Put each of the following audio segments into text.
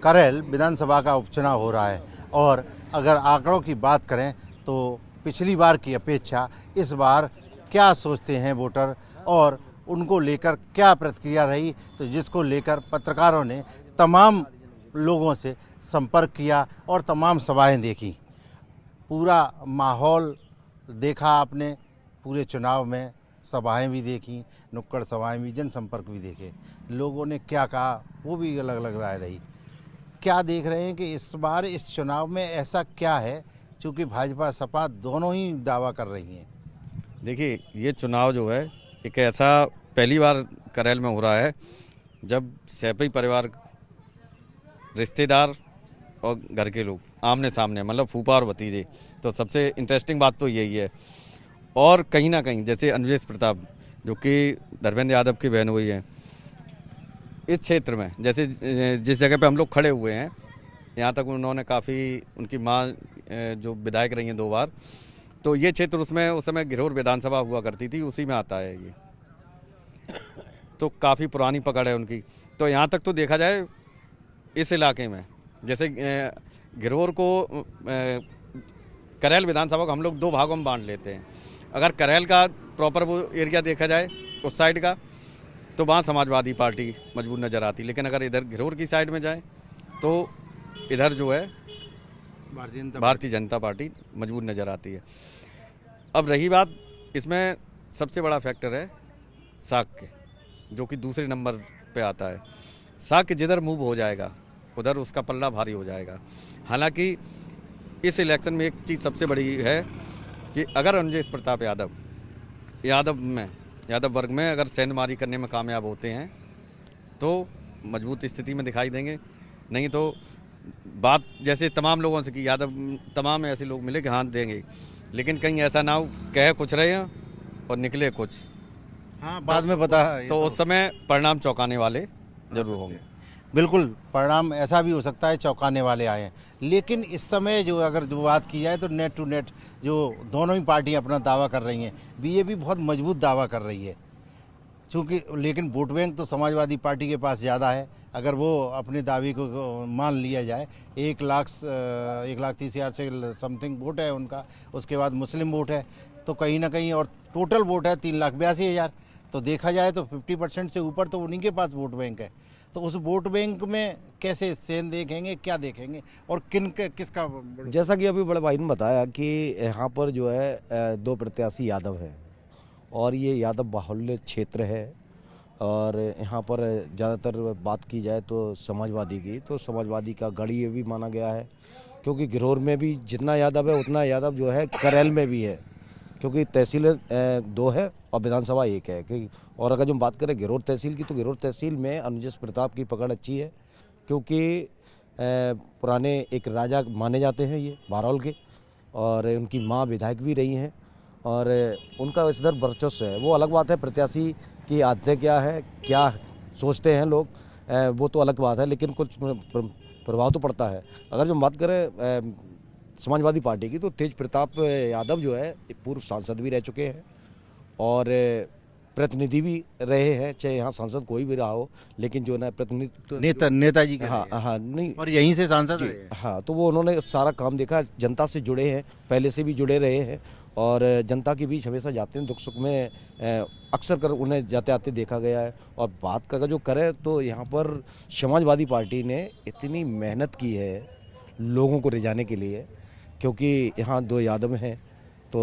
करेल विधानसभा का उपचुनाव हो रहा है और अगर आंकड़ों की बात करें तो पिछली बार की अपेक्षा इस बार क्या सोचते हैं वोटर और उनको लेकर क्या प्रतिक्रिया रही, तो जिसको लेकर पत्रकारों ने तमाम लोगों से संपर्क किया और तमाम सभाएं देखी। पूरा माहौल देखा आपने, पूरे चुनाव में सभाएं भी देखी, नुक्कड़ सभाएं भी, जनसंपर्क भी देखे। लोगों ने क्या कहा वो भी अलग अलग राय रही। क्या देख रहे हैं कि इस बार इस चुनाव में ऐसा क्या है, चूँकि भाजपा सपा दोनों ही दावा कर रही हैं। देखिए, ये चुनाव जो है एक ऐसा पहली बार करेल में हो रहा है जब सैपई परिवार, रिश्तेदार और घर के लोग आमने सामने, मतलब फूफा और भतीजे। तो सबसे इंटरेस्टिंग बात तो यही है। और कहीं ना कहीं जैसे अनुजेश प्रताप जो कि धर्मेंद्र यादव की बहन हुई है, इस क्षेत्र में जैसे जिस जगह पे हम लोग खड़े हुए हैं, यहाँ तक उन्होंने काफ़ी, उनकी माँ जो विधायक रही हैं 2 बार, तो ये क्षेत्र उसमें उस समय घिरोर विधानसभा हुआ करती थी, उसी में आता है ये। तो काफ़ी पुरानी पकड़ है उनकी। तो यहाँ तक तो देखा जाए इस इलाके में, जैसे घिरोर को करेल विधानसभा को हम लोग 2 भागों में बांट लेते हैं। अगर करेल का प्रॉपर वो एरिया देखा जाए उस साइड का, तो वहाँ समाजवादी पार्टी मजबूत नज़र आती। लेकिन अगर इधर घिरोर की साइड में जाए तो इधर जो है भारतीय जनता पार्टी मजबूत नज़र आती है। अब रही बात, इसमें सबसे बड़ा फैक्टर है साक्य, जो कि दूसरे नंबर पे आता है। साक्य जिधर मूव हो जाएगा उधर उसका पल्ला भारी हो जाएगा। हालांकि इस इलेक्शन में एक चीज़ सबसे बड़ी है कि अगर अनुजेश प्रताप यादव वर्ग में अगर सेंधमारी करने में कामयाब होते हैं तो मजबूत स्थिति में दिखाई देंगे। नहीं तो बात जैसे तमाम लोगों से कि यादव तमाम ऐसे लोग मिले कि हाँ देंगे, लेकिन कहीं ऐसा ना हो कह कुछ रहे हैं और निकले कुछ। हाँ, बाद में बता तो उस समय परिणाम चौंकाने वाले जरूर होंगे। बिल्कुल, परिणाम ऐसा भी हो सकता है चौंकाने वाले आए हैं। लेकिन इस समय जो अगर जो बात की जाए तो नेट टू नेट जो दोनों ही पार्टियां अपना दावा कर रही हैं, बीजेपी बहुत मजबूत दावा कर रही है चूँकि, लेकिन वोट बैंक तो समाजवादी पार्टी के पास ज़्यादा है। अगर वो अपने दावे को मान लिया जाए, 1,30,000 से समथिंग वोट है उनका, उसके बाद मुस्लिम वोट है, तो कहीं ना कहीं, और टोटल वोट है 3,82,000, तो देखा जाए तो 50% से ऊपर तो उन्हीं के पास वोट बैंक है। तो उस वोट बैंक में कैसे सेन देखेंगे, क्या देखेंगे और किसका? जैसा कि अभी बड़े भाई ने बताया कि यहाँ पर जो है 2 प्रत्याशी यादव हैं और ये यादव बाहुल्य क्षेत्र है। और यहाँ पर ज़्यादातर बात की जाए तो समाजवादी की, तो समाजवादी का गढ़ ये भी माना गया है, क्योंकि घिरोर में भी जितना यादव है उतना यादव जो है करेल में भी है, क्योंकि तहसील 2 है और विधानसभा 1 है। और अगर जो बात करें घिरोर तहसील की, तो घिरोर तहसील में अनुजेश प्रताप की पकड़ अच्छी है, क्योंकि पुराने एक राजा माने जाते हैं ये बारौल के, और उनकी माँ विधायक भी रही हैं और उनका इधर वर्चस्व है। वो अलग बात है, प्रत्याशी की आदतें क्या है, क्या सोचते हैं लोग, वो तो अलग बात है, लेकिन कुछ प्रभाव तो पड़ता है। अगर जो बात करें समाजवादी पार्टी की, तो तेज प्रताप यादव जो है पूर्व सांसद भी रह चुके हैं और प्रतिनिधि भी रहे हैं, चाहे यहाँ सांसद कोई भी रहा हो, लेकिन जो ना प्रतिनिधि नेताजी हाँ हाँ नहीं, और यहीं से सांसद रहे। हाँ, तो वो उन्होंने सारा काम देखा, जनता से जुड़े हैं, पहले से भी जुड़े रहे हैं और जनता के बीच हमेशा जाते हैं, दुख सुख में अक्सर कर उन्हें जाते आते देखा गया है। और बात का जो करें तो यहाँ पर समाजवादी पार्टी ने इतनी मेहनत की है लोगों को रिझाने के लिए, क्योंकि यहाँ 2 यादव हैं, तो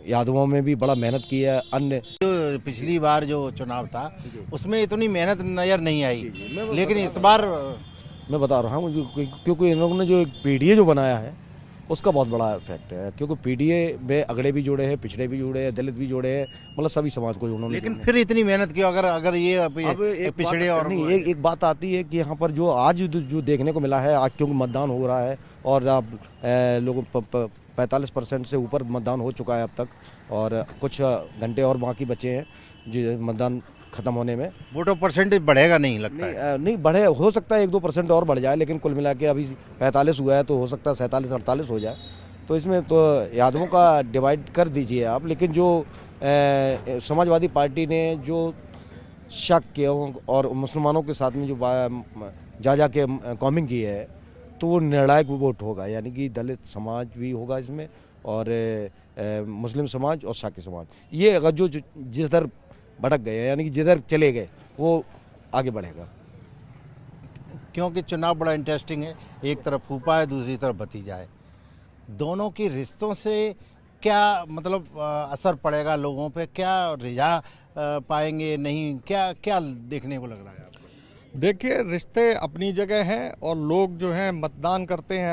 यादवों में भी बड़ा मेहनत की है। अन्य जो पिछली बार जो चुनाव था उसमें इतनी मेहनत नज़र नहीं आई, लेकिन इस बार मैं बता रहा हूँ क्योंकि इन लोगों ने जो एक पीडीए जो बनाया है उसका बहुत बड़ा इफेक्ट है, क्योंकि पीडीए में अगड़े भी जुड़े हैं, पिछड़े भी जुड़े हैं, दलित भी जुड़े हैं, मतलब सभी समाज को उन्होंने। लेकिन फिर इतनी मेहनत क्यों? अगर ये अब एक पिछड़े और नहीं, एक बात आती है कि यहाँ पर जो आज जो देखने को मिला है, आज क्योंकि मतदान हो रहा है और अब लोगों 45% से ऊपर मतदान हो चुका है अब तक, और कुछ घंटे और बाकी बचे हैं जो मतदान खत्म होने में। वोटर परसेंटेज बढ़ेगा नहीं लगता है? नहीं बढ़े, हो सकता है 1-2% और बढ़ जाए, लेकिन कुल मिला के अभी 45 हुआ है, तो हो सकता है 47-48 हो जाए। तो इसमें तो यादवों का डिवाइड कर दीजिए आप, लेकिन जो समाजवादी पार्टी ने जो शक किया और मुसलमानों के साथ में जो जा के कॉमिंग की है, तो वो निर्णायक वोट होगा, यानी कि दलित समाज भी होगा इसमें, और मुस्लिम समाज और साकी समाज, ये अगर जो जिधर भटक गए यानी कि जिधर चले गए वो आगे बढ़ेगा। क्योंकि चुनाव बड़ा इंटरेस्टिंग है, एक तरफ फूफा है, दूसरी तरफ भतीजा है। दोनों के रिश्तों से क्या मतलब असर पड़ेगा लोगों पे, क्या रिझा पाएंगे नहीं, क्या क्या देखने को लग रहा है आपको? देखिए, रिश्ते अपनी जगह हैं और लोग जो हैं मतदान करते हैं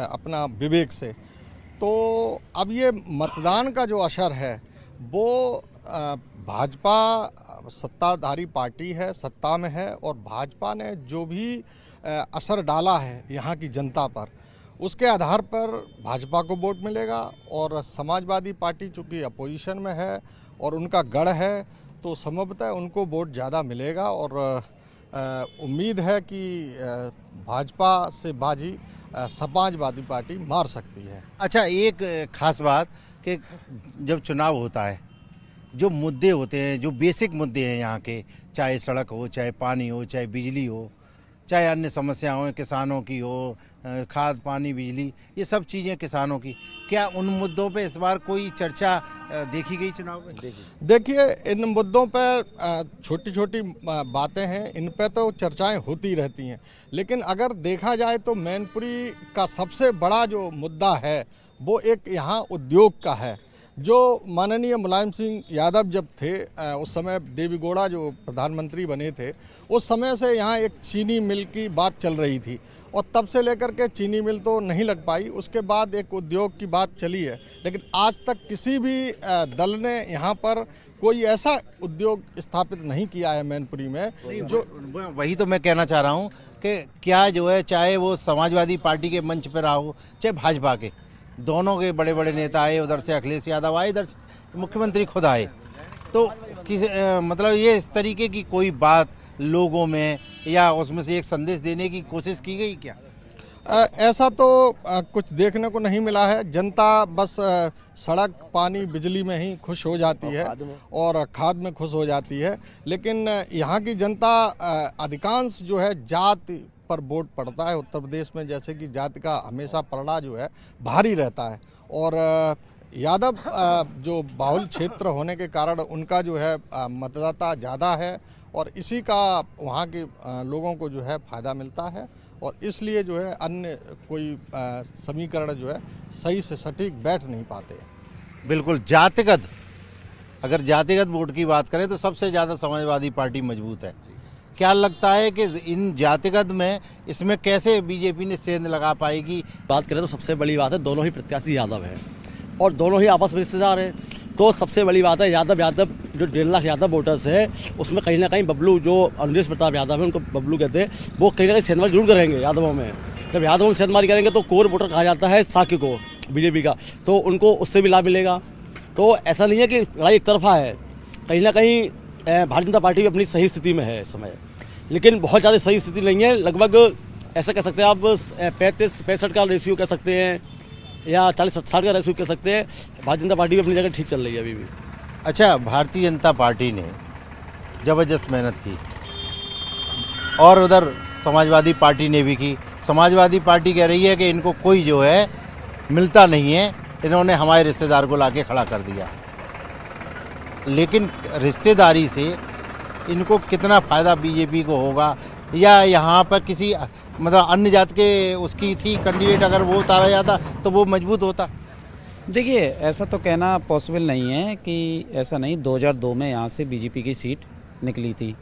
अपना विवेक से। तो अब ये मतदान का जो असर है वो भाजपा सत्ताधारी पार्टी है, सत्ता में है, और भाजपा ने जो भी असर डाला है यहाँ की जनता पर, उसके आधार पर भाजपा को वोट मिलेगा। और समाजवादी पार्टी चूँकि अपोजिशन में है और उनका गढ़ है, तो संभवतः उनको वोट ज़्यादा मिलेगा। और उम्मीद है कि भाजपा से बाजी समाजवादी पार्टी मार सकती है। अच्छा, एक खास बात कि जब चुनाव होता है, जो मुद्दे होते हैं, जो बेसिक मुद्दे हैं यहाँ के, चाहे सड़क हो, चाहे पानी हो, चाहे बिजली हो, चाहे अन्य समस्याएं हो, किसानों की हो, खाद पानी बिजली, ये सब चीज़ें किसानों की, क्या उन मुद्दों पे इस बार कोई चर्चा देखी गई चुनाव में? देखिए, इन मुद्दों पर छोटी छोटी बातें हैं, इन पे तो चर्चाएं होती रहती हैं, लेकिन अगर देखा जाए तो मैनपुरी का सबसे बड़ा जो मुद्दा है वो एक यहाँ उद्योग का है। जो माननीय मुलायम सिंह यादव जब थे, उस समय देवेगौड़ा जो प्रधानमंत्री बने थे, उस समय से यहाँ एक चीनी मिल की बात चल रही थी, और तब से लेकर के चीनी मिल तो नहीं लग पाई। उसके बाद एक उद्योग की बात चली है, लेकिन आज तक किसी भी दल ने यहाँ पर कोई ऐसा उद्योग स्थापित नहीं किया है मैनपुरी में। जो वही तो मैं कहना चाह रहा हूँ कि क्या जो है, चाहे वो समाजवादी पार्टी के मंच पर रहा हो, चाहे भाजपा के, दोनों के बड़े बड़े नेता आए, उधर से अखिलेश यादव आए, इधर से मुख्यमंत्री खुद आए, तो मतलब ये इस तरीके की कोई बात लोगों में या उसमें से एक संदेश देने की कोशिश की गई क्या? ऐसा तो कुछ देखने को नहीं मिला है। जनता बस सड़क पानी बिजली में ही खुश हो जाती है और खाद में खुश हो जाती है, लेकिन यहाँ की जनता अधिकांश जो है जाति पर वोट पड़ता है। उत्तर प्रदेश में जैसे कि जाति का हमेशा पलड़ा जो है भारी रहता है, और यादव जो बाहुल क्षेत्र होने के कारण उनका जो है मतदाता ज़्यादा है, और इसी का वहाँ के लोगों को जो है फ़ायदा मिलता है, और इसलिए जो है अन्य कोई समीकरण जो है सही से सटीक बैठ नहीं पाते। बिल्कुल, जातिगत, अगर जातिगत वोट की बात करें तो सबसे ज़्यादा समाजवादी पार्टी मजबूत है। क्या लगता है कि इन जातिगत में इसमें कैसे बीजेपी ने सेंध लगा पाएगी? बात करें तो सबसे बड़ी बात है, दोनों ही प्रत्याशी यादव हैं और दोनों ही आपस में रिश्तेदार हैं, तो सबसे बड़ी बात है यादव जो 1.5 लाख यादव वोटर्स है, उसमें कहीं ना कहीं बबलू, जो अनिलेश प्रताप यादव है, उनको बबलू कहते हैं, वो कहीं ना कहीं सेंधमारी जरूर करेंगे यादवों में। जब यादवों में सेंधमारी करेंगे तो कोर वोटर कहा जाता है साकी को, बीजेपी का, तो उनको उससे भी लाभ मिलेगा। तो ऐसा नहीं है कि लड़ाई एक तरफा है, कहीं ना कहीं भारतीय जनता पार्टी भी अपनी सही स्थिति में है इस समय, लेकिन बहुत ज़्यादा सही स्थिति नहीं है। लगभग ऐसा कह सकते हैं आप 35-65 का रेशियो कह सकते हैं, या 40-60 का रेशियो कह सकते हैं। भारतीय जनता पार्टी भी अपनी जगह ठीक चल रही है अभी भी। अच्छा, भारतीय जनता पार्टी ने ज़बरदस्त मेहनत की और उधर समाजवादी पार्टी ने भी की। समाजवादी पार्टी कह रही है कि इनको कोई जो है मिलता नहीं है, इन्होंने हमारे रिश्तेदार को लाके खड़ा कर दिया, लेकिन रिश्तेदारी से इनको कितना फ़ायदा बीजेपी को होगा, या यहाँ पर किसी मतलब अन्य जात के उसकी थी कैंडिडेट, अगर वो उतारा जाता तो वो मजबूत होता? देखिए, ऐसा तो कहना पॉसिबल नहीं है कि ऐसा नहीं। 2002 में यहाँ से बीजेपी की सीट निकली थी,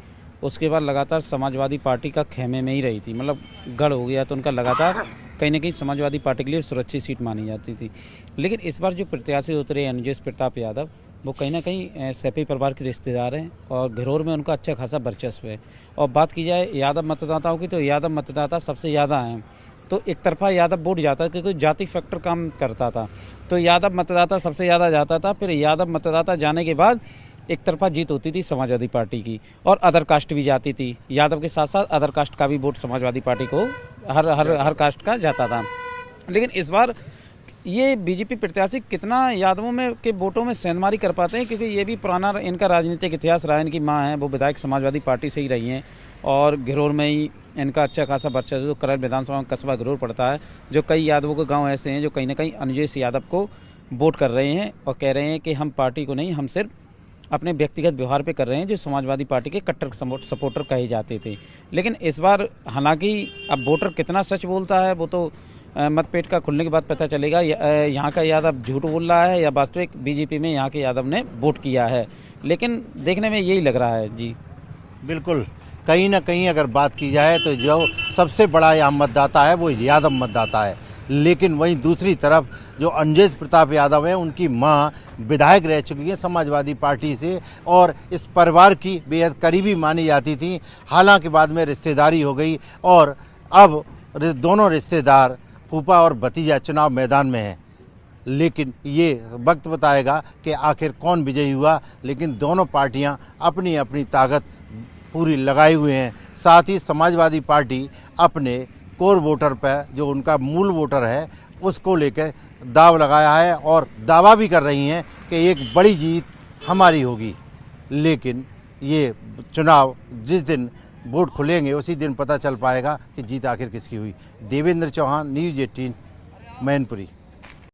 उसके बाद लगातार समाजवादी पार्टी का खेमे में ही रही थी, मतलब गढ़ हो गया, तो उनका लगातार कहीं ना कहीं समाजवादी पार्टी के लिए सुरक्षित सीट मानी जाती थी। लेकिन इस बार जो प्रत्याशी उतरे अनुजेश प्रताप यादव, वो कहीं ना कहीं सैपी परिवार के रिश्तेदार हैं और घरोर में उनका अच्छा खासा वर्चस्व है। और बात की जाए यादव मतदाताओं की, तो यादव मतदाता सबसे ज़्यादा हैं, तो एक तरफा यादव वोट जाता है, क्योंकि जाति फैक्टर काम करता था, तो यादव मतदाता सबसे ज़्यादा जाता था। फिर यादव मतदाता जाने के बाद एक तरफा जीत होती थी समाजवादी पार्टी की, और अदर कास्ट भी जाती थी। यादव के साथ साथ अदर कास्ट का भी वोट समाजवादी पार्टी को हर कास्ट का जाता था। लेकिन इस बार ये बीजेपी प्रत्याशी कितना यादवों में के वोटों में सेंधमारी कर पाते हैं, क्योंकि ये भी पुराना इनका राजनीतिक इतिहास रहा है। इनकी माँ है वो विधायक समाजवादी पार्टी से ही रही हैं और घिरोर में ही इनका अच्छा खासा वर्चस्व तो करैल विधानसभा में कस्बा घिरोर पड़ता है, जो कई यादवों के गांव ऐसे हैं जो कहीं ना कहीं अनुजेश यादव को वोट कर रहे हैं और कह रहे हैं कि हम पार्टी को नहीं, हम सिर्फ अपने व्यक्तिगत व्यवहार पे कर रहे हैं, जो समाजवादी पार्टी के कट्टर सपोर्टर कहे जाते थे। लेकिन इस बार हालांकि अब वोटर कितना सच बोलता है वो तो मतपेट का खुलने के बाद पता चलेगा। यहाँ का यादव झूठ बोल रहा है या वास्तविक बीजेपी में यहाँ के यादव ने वोट किया है, लेकिन देखने में यही लग रहा है। जी बिल्कुल, कहीं ना कहीं अगर बात की जाए तो जो सबसे बड़ा यहाँ मतदाता है वो यादव मतदाता है। लेकिन वहीं दूसरी तरफ जो अंजेश प्रताप यादव हैं, उनकी मां विधायक रह चुकी हैं समाजवादी पार्टी से और इस परिवार की बेहद करीबी मानी जाती थी। हालांकि बाद में रिश्तेदारी हो गई और अब दोनों रिश्तेदार फूफा और भतीजा चुनाव मैदान में हैं। लेकिन ये वक्त बताएगा कि आखिर कौन विजयी हुआ। लेकिन दोनों पार्टियां अपनी अपनी ताकत पूरी लगाए हुए हैं। साथ ही समाजवादी पार्टी अपने कोर वोटर पर, जो उनका मूल वोटर है, उसको लेकर दाव लगाया है और दावा भी कर रही हैं कि एक बड़ी जीत हमारी होगी। लेकिन ये चुनाव जिस दिन वोट खुलेंगे उसी दिन पता चल पाएगा कि जीत आखिर किसकी हुई। देवेंद्र चौहान, न्यूज़ 18, मैनपुरी।